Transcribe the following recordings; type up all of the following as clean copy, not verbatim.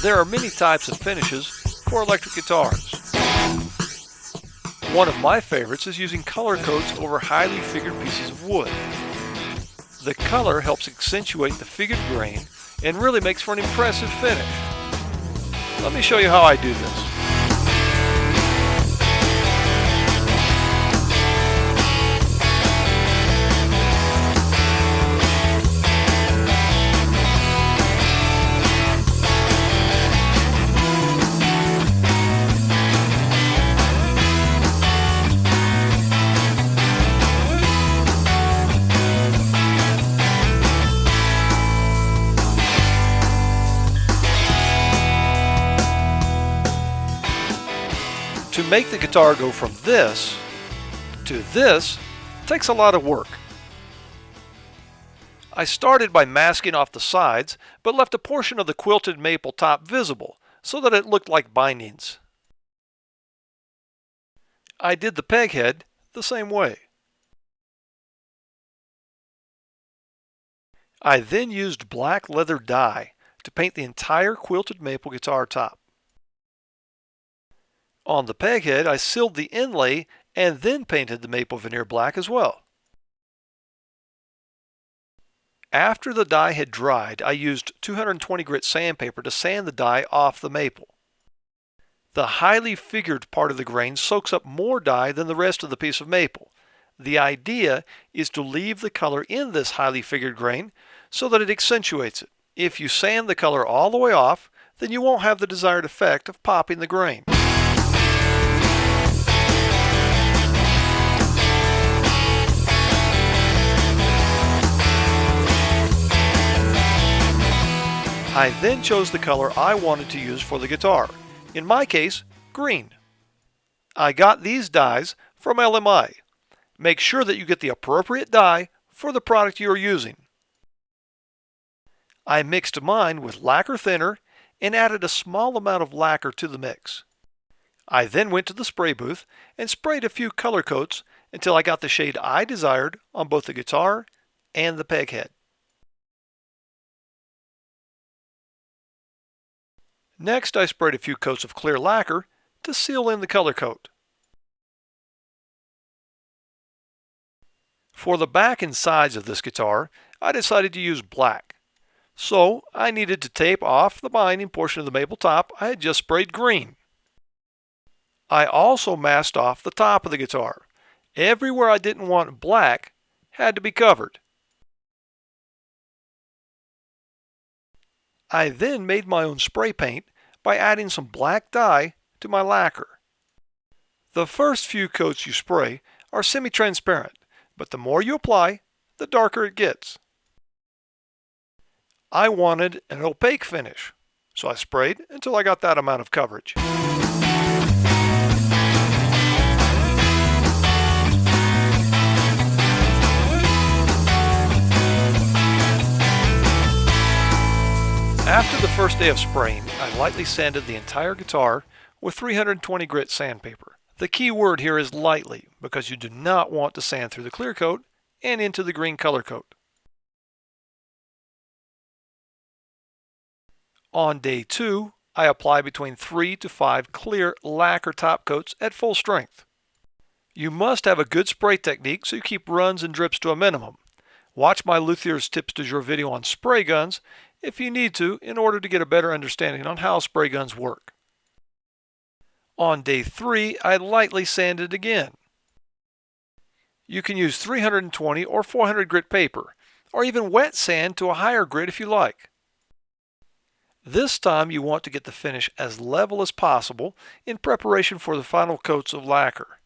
There are many types of finishes for electric guitars. One of my favorites is using color coats over highly figured pieces of wood. The color helps accentuate the figured grain and really makes for an impressive finish. Let me show you how I do this. To make the guitar go from this to this takes a lot of work. I started by masking off the sides, but left a portion of the quilted maple top visible so that it looked like bindings. I did the peg head the same way. I then used black leather dye to paint the entire quilted maple guitar top. On the peg head, I sealed the inlay and then painted the maple veneer black as well. After the dye had dried, I used 220 grit sandpaper to sand the dye off the maple. The highly figured part of the grain soaks up more dye than the rest of the piece of maple. The idea is to leave the color in this highly figured grain so that it accentuates it. If you sand the color all the way off, then you won't have the desired effect of popping the grain. I then chose the color I wanted to use for the guitar, in my case, green. I got these dyes from LMI. Make sure that you get the appropriate dye for the product you are using. I mixed mine with lacquer thinner and added a small amount of lacquer to the mix. I then went to the spray booth and sprayed a few color coats until I got the shade I desired on both the guitar and the peg head. Next, I sprayed a few coats of clear lacquer to seal in the color coat. For the back and sides of this guitar, I decided to use black. So, I needed to tape off the binding portion of the maple top I had just sprayed green. I also masked off the top of the guitar. Everywhere I didn't want black had to be covered. I then made my own spray paint by adding some black dye to my lacquer. The first few coats you spray are semi-transparent, but the more you apply, the darker it gets. I wanted an opaque finish, so I sprayed until I got that amount of coverage. After the first day of spraying, I lightly sanded the entire guitar with 320 grit sandpaper. The key word here is lightly, because you do not want to sand through the clear coat and into the green color coat. On day 2, I apply between 3 to 5 clear lacquer top coats at full strength. You must have a good spray technique so you keep runs and drips to a minimum. Watch my Luthier's Tips du Jour video on spray guns if you need to in order to get a better understanding on how spray guns work. On day 3, I lightly sanded again. You can use 320 or 400 grit paper, or even wet sand to a higher grit if you like. This time you want to get the finish as level as possible in preparation for the final coats of lacquer.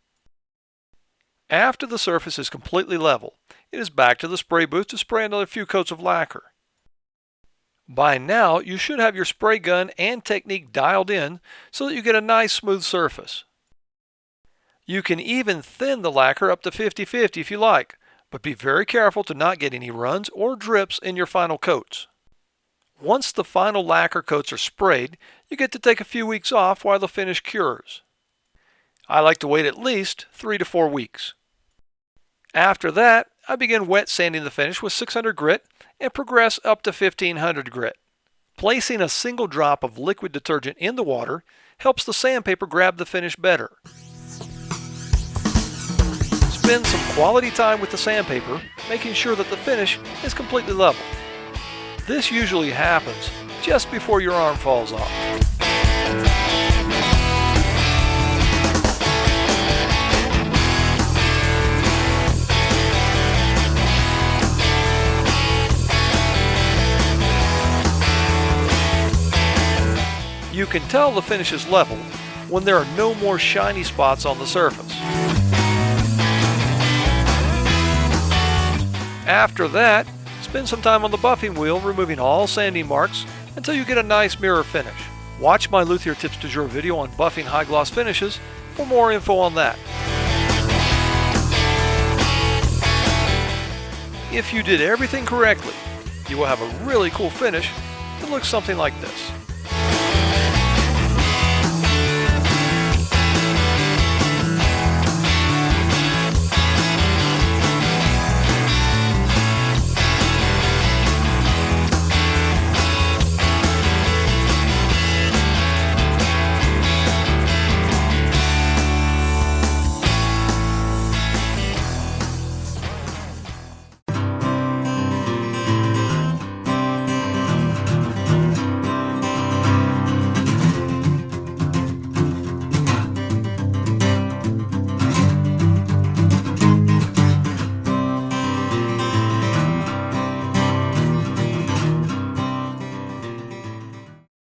After the surface is completely level, it is back to the spray booth to spray another few coats of lacquer. By now, you should have your spray gun and technique dialed in so that you get a nice smooth surface. You can even thin the lacquer up to 50-50 if you like, but be very careful to not get any runs or drips in your final coats. Once the final lacquer coats are sprayed, you get to take a few weeks off while the finish cures. I like to wait at least 3 to 4 weeks. After that, I begin wet sanding the finish with 600 grit and progress up to 1500 grit. Placing a single drop of liquid detergent in the water helps the sandpaper grab the finish better. Spend some quality time with the sandpaper, making sure that the finish is completely level. This usually happens just before your arm falls off. You can tell the finish is level when there are no more shiny spots on the surface. After that, spend some time on the buffing wheel removing all sanding marks until you get a nice mirror finish. Watch my Luthier Tips du Jour video on buffing high gloss finishes for more info on that. If you did everything correctly, you will have a really cool finish that looks something like this.